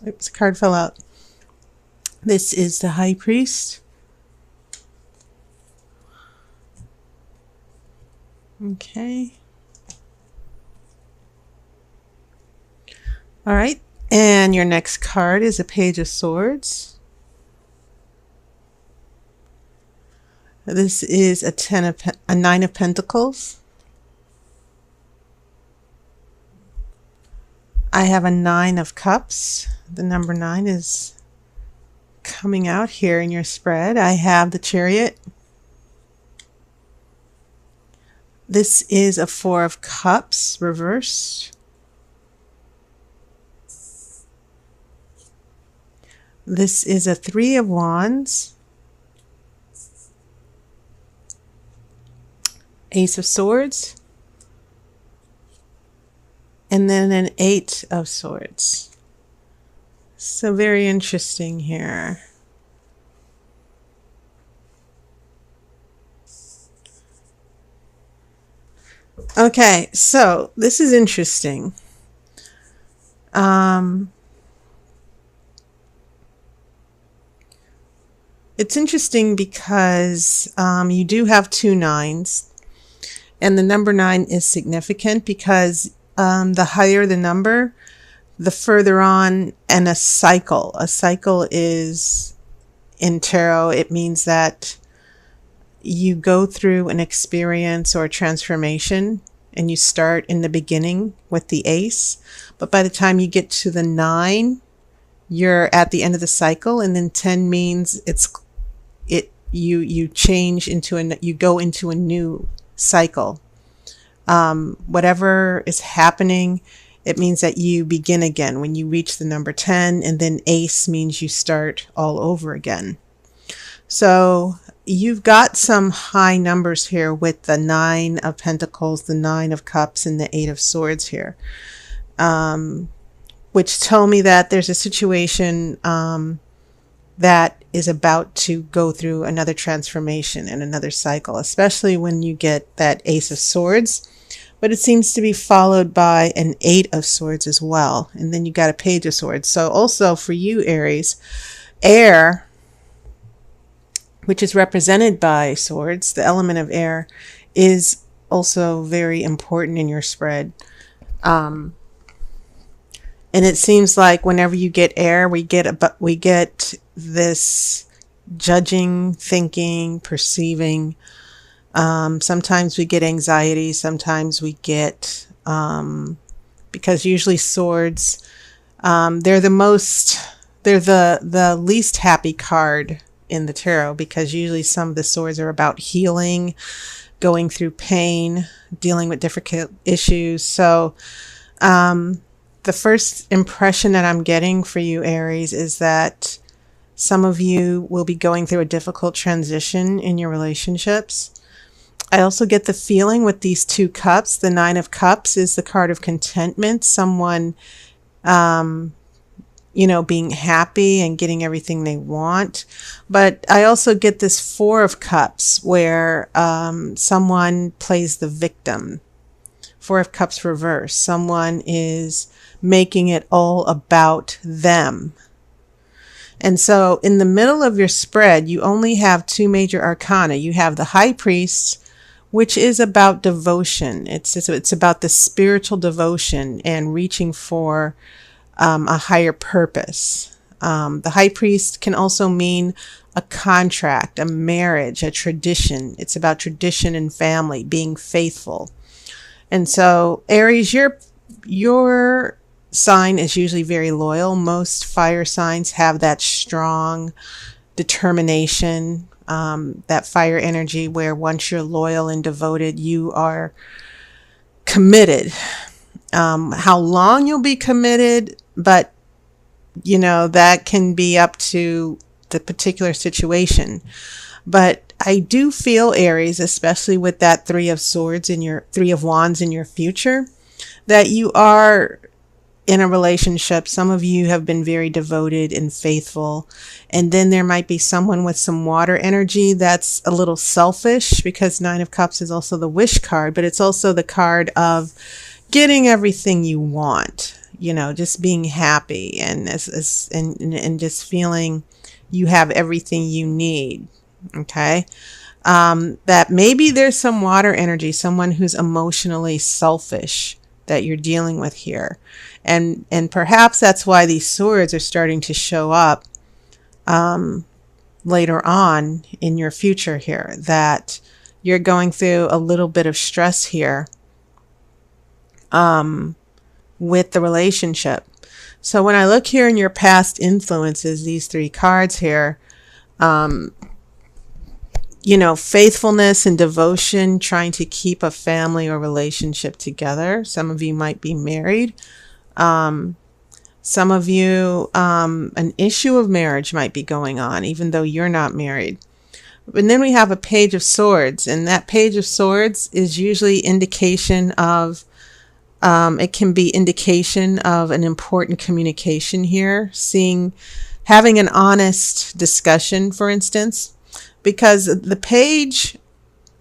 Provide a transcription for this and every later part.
Oops, a card fell out. This is the High Priest. Okay. All right. And your next card is a Page of Swords. This is a Nine of Pentacles. I have a Nine of Cups. The number 9 is coming out here in your spread. I have the Chariot. This is a Four of Cups reversed. This is a Three of Wands. Ace of Swords. And then an Eight of Swords. So very interesting here. Okay, so this is interesting. It's interesting because you do have 2 9s, and the number 9 is significant because the higher the number, the further on, and a cycle. A cycle is, in tarot, it means that you go through an experience or a transformation, and you start in the beginning with the ace, but by the time you get to the 9, you're at the end of the cycle, and then 10 means you change into you go into a new cycle. Whatever is happening, it means that you begin again when you reach the number 10, and then ace means you start all over again. So you've got some high numbers here with the 9 of Pentacles, the 9 of Cups, and the 8 of Swords here, which tell me that there's a situation that is about to go through another transformation and another cycle, especially when you get that Ace of Swords. But it seems to be followed by an 8 of Swords as well. And then you got a Page of Swords. So also for you, Aries, air, which is represented by swords, the element of air, is also very important in your spread. And it seems like whenever you get air, we get this judging, thinking, perceiving. Sometimes we get anxiety. Sometimes we get, because usually swords, they're the least happy card in the tarot, because usually some of the swords are about healing, going through pain, dealing with difficult issues. So, the first impression that I'm getting for you, Aries, is that some of you will be going through a difficult transition in your relationships. I also get the feeling with these 2 cups, the 9 of Cups is the card of contentment, someone, being happy and getting everything they want. But I also get this 4 of Cups where someone plays the victim. 4 of Cups reverse. Someone is making it all about them. And so in the middle of your spread, you only have 2 major arcana. You have the High Priest, which is about devotion. It's about the spiritual devotion and reaching for a higher purpose. The High Priest can also mean a contract, a marriage, a tradition. It's about tradition and family, being faithful. And so Aries, your sign is usually very loyal. Most fire signs have that strong determination, that fire energy where once you're loyal and devoted, you are committed. How long you'll be committed, but that can be up to the particular situation. But I do feel, Aries, especially with that 3 of Swords in your 3 of Wands in your future, that you are in a relationship. Some of you have been very devoted and faithful. And then there might be someone with some water energy that's a little selfish, because 9 of Cups is also the wish card, but it's also the card of getting everything you want. just being happy and and just feeling you have everything you need. Okay. That maybe there's some water energy, someone who's emotionally selfish that you're dealing with here. And perhaps that's why these swords are starting to show up later on in your future here, that you're going through a little bit of stress here with the relationship. So when I look here in your past influences, these three cards here, faithfulness and devotion, trying to keep a family or relationship together. Some of you might be married. Some of you, an issue of marriage might be going on, even though you're not married. And then we have a Page of Swords, and that Page of Swords is usually indication of, it can be indication of an important communication here, having an honest discussion, for instance. Because the page,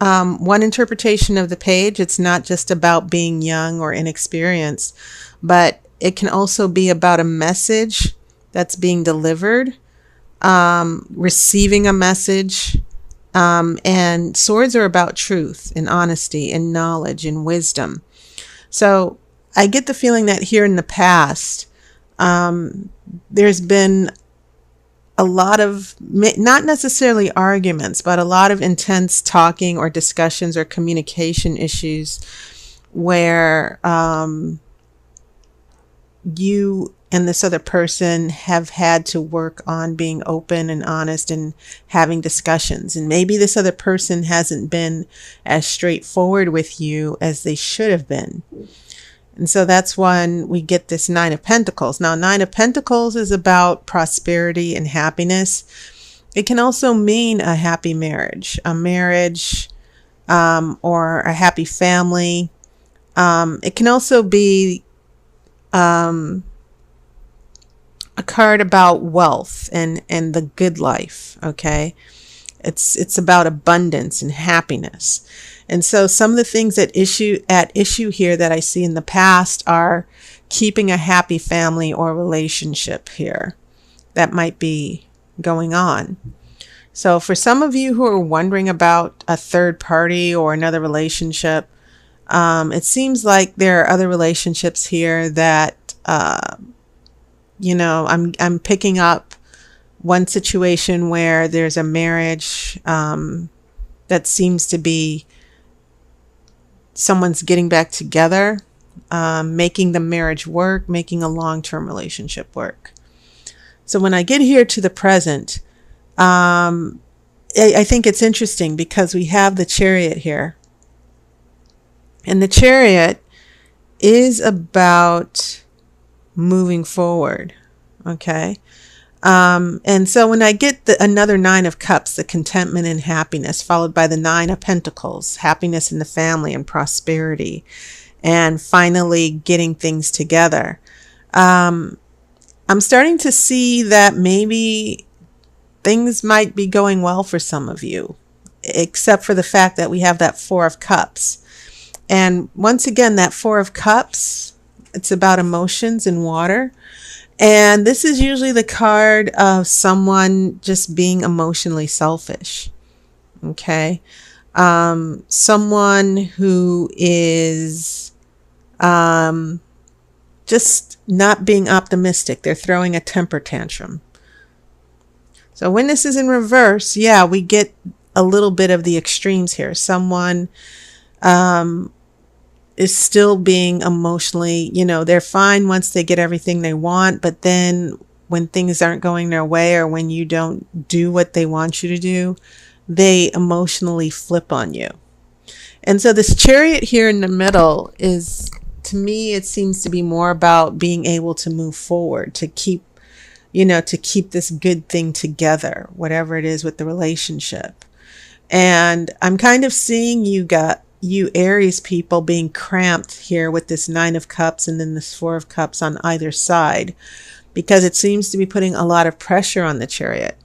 one interpretation of the page, it's not just about being young or inexperienced, but it can also be about a message that's being delivered, receiving a message. And swords are about truth and honesty and knowledge and wisdom. So I get the feeling that here in the past, there's been a lot of, not necessarily arguments, but a lot of intense talking or discussions or communication issues where you and this other person have had to work on being open and honest and having discussions. And maybe this other person hasn't been as straightforward with you as they should have been. And so that's when we get this Nine of Pentacles. Now, Nine of Pentacles is about prosperity and happiness. It can also mean a happy marriage, or a happy family. It can also be a card about wealth and the good life. Okay, it's about abundance and happiness. And so some of the things at issue here that I see in the past are keeping a happy family or relationship here. That might be going on. So for some of you who are wondering about a third party or another relationship, it seems like there are other relationships here that, I'm picking up one situation where there's a marriage that seems to be someone's getting back together, making the marriage work, making a long-term relationship work. So when I get here to the present, I think it's interesting because we have the Chariot here. And the Chariot is about moving forward. Okay. And so when I get another Nine of Cups, the contentment and happiness, followed by the Nine of Pentacles, happiness in the family and prosperity, and finally getting things together. I'm starting to see that maybe things might be going well for some of you, except for the fact that we have that Four of Cups. And once again, that Four of Cups, it's about emotions and water. And this is usually the card of someone just being emotionally selfish. Okay. Someone who is just not being optimistic. They're throwing a temper tantrum. So when this is in reverse, yeah, we get a little bit of the extremes here. Someone is still being emotionally, they're fine once they get everything they want, but then when things aren't going their way or when you don't do what they want you to do, they emotionally flip on you. And so this Chariot here in the middle is, to me, it seems to be more about being able to move forward, to keep this good thing together, whatever it is with the relationship. And I'm kind of seeing you Aries people being cramped here with this Nine of Cups and then this Four of Cups on either side, because it seems to be putting a lot of pressure on the Chariot.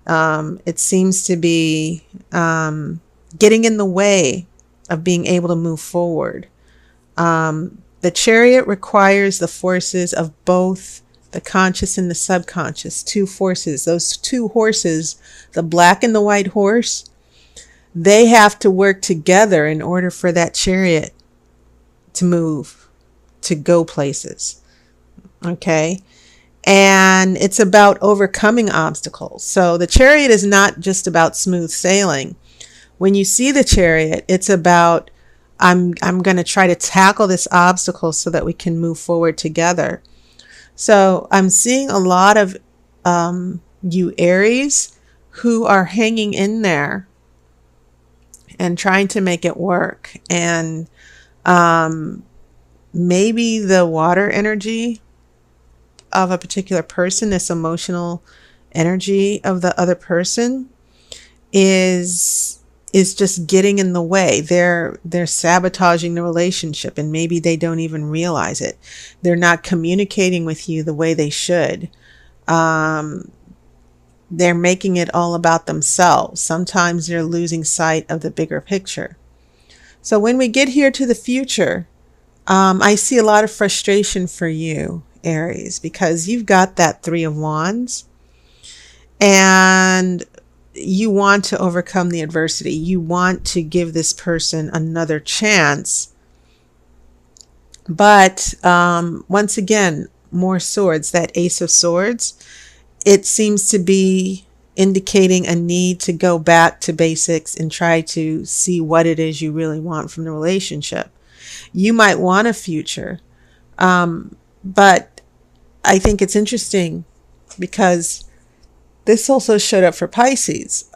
It seems to be getting in the way of being able to move forward. The Chariot requires the forces of both the conscious and the subconscious, two forces. Those two horses, the black and the white horse, they have to work together in order for that chariot to move, to go places. Okay? And it's about overcoming obstacles. So the chariot is not just about smooth sailing. When you see the chariot, it's about, I'm going to try to tackle this obstacle so that we can move forward together. So I'm seeing a lot of you Aries who are hanging in there and trying to make it work. And maybe the water energy of a particular person, this emotional energy of the other person, is just getting in the way. They're sabotaging the relationship, and maybe they don't even realize it. They're not communicating with you the way they should. They're making it all about themselves. Sometimes they're losing sight of the bigger picture. So when we get here to the future, I see a lot of frustration for you, Aries, because you've got that Three of Wands, and you want to overcome the adversity. You want to give this person another chance. But once again, more swords, that Ace of Swords, it seems to be indicating a need to go back to basics and try to see what it is you really want from the relationship. You might want a future, but I think it's interesting because this also showed up for Pisces.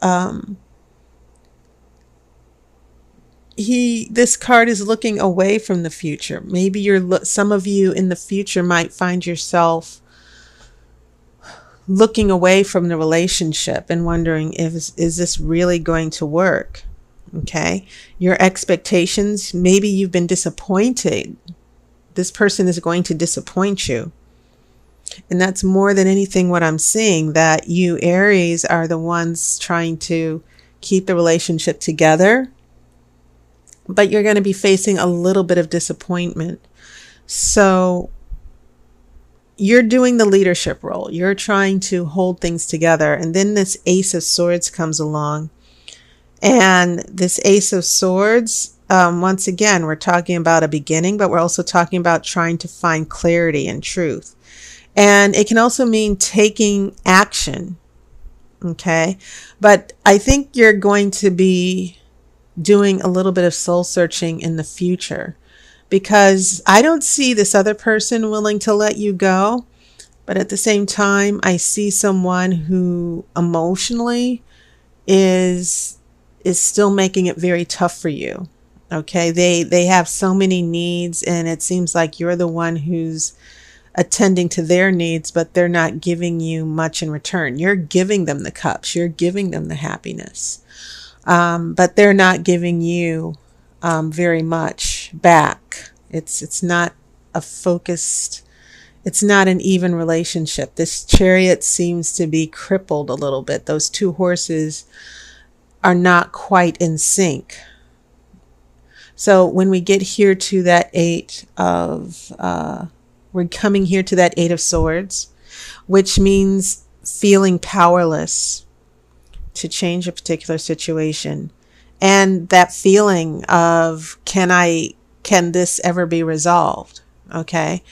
This card is looking away from the future. Maybe some of you in the future might find yourself looking away from the relationship and wondering, is this really going to work? Okay. Your expectations, maybe you've been disappointed. This person is going to disappoint you. And that's more than anything what I'm seeing, that you Aries are the ones trying to keep the relationship together, but you're going to be facing a little bit of disappointment. So you're doing the leadership role. You're trying to hold things together. And then this Ace of Swords comes along. And this Ace of Swords, once again, we're talking about a beginning, but we're also talking about trying to find clarity and truth. And it can also mean taking action. Okay. But I think you're going to be doing a little bit of soul searching in the future, because I don't see this other person willing to let you go. But at the same time, I see someone who emotionally is still making it very tough for you. Okay. They have so many needs, and it seems like you're the one who's attending to their needs, but they're not giving you much in return. You're giving them the cups. You're giving them the happiness. But they're not giving you very much back. It's not a focused, it's not an even relationship. This chariot seems to be crippled a little bit. Those two horses are not quite in sync. So when we get here to that we're coming here to that Eight of Swords, which means feeling powerless to change a particular situation. And that feeling of, can this ever be resolved? Okay.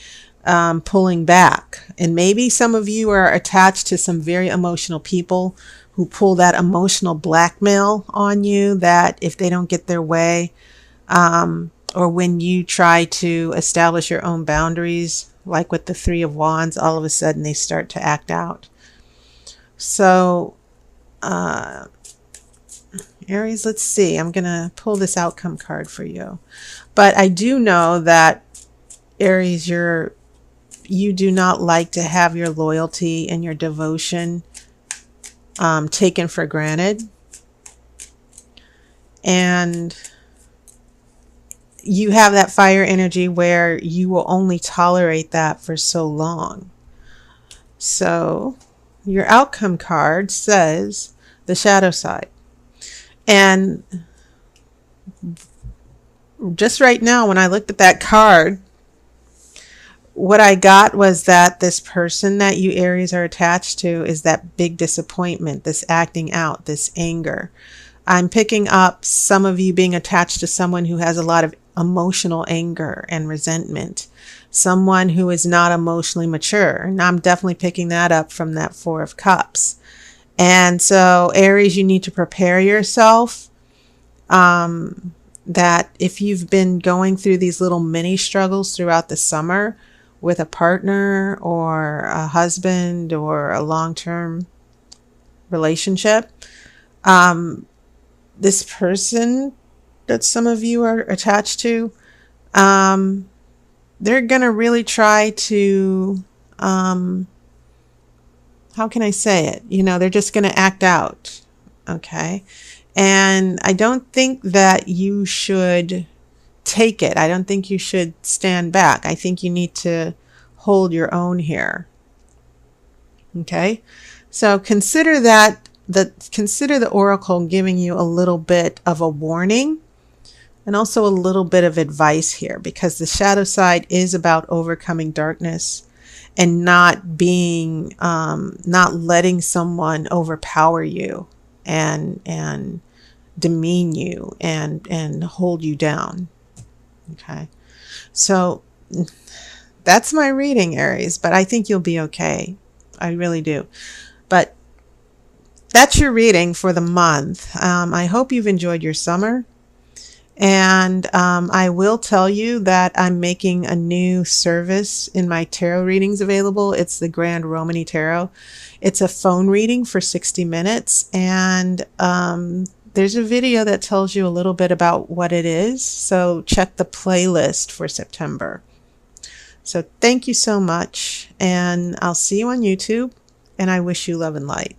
Pulling back. And maybe some of you are attached to some very emotional people who pull that emotional blackmail on you, that if they don't get their way, or when you try to establish your own boundaries, like with the Three of Wands, all of a sudden they start to act out. So, Aries, let's see. I'm going to pull this outcome card for you. But I do know that, Aries, you do not like to have your loyalty and your devotion taken for granted. And you have that fire energy where you will only tolerate that for so long. So your outcome card says the shadow side. And just right now, when I looked at that card, what I got was that this person that you Aries are attached to is that big disappointment, this acting out, this anger. I'm picking up some of you being attached to someone who has a lot of emotional anger and resentment, someone who is not emotionally mature. And I'm definitely picking that up from that Four of Cups. And so, Aries, you need to prepare yourself. That if you've been going through these little mini struggles throughout the summer with a partner or a husband or a long-term relationship, this person that some of you are attached to, they're going to really try to, how can I say it? You know, they're just going to act out. Okay. And I don't think that you should take it. I don't think you should stand back. I think you need to hold your own here. Okay. So consider that, consider the oracle giving you a little bit of a warning and also a little bit of advice here, because the shadow side is about overcoming darkness and not being, not letting someone overpower you and demean you and hold you down. Okay. So that's my reading, Aries, but I think you'll be okay. I really do. But that's your reading for the month. I hope you've enjoyed your summer. And I will tell you that I'm making a new service in my tarot readings available. It's the Grand Romany Tarot. It's a phone reading for 60 minutes. And there's a video that tells you a little bit about what it is. So check the playlist for September. So thank you so much. And I'll see you on YouTube. And I wish you love and light.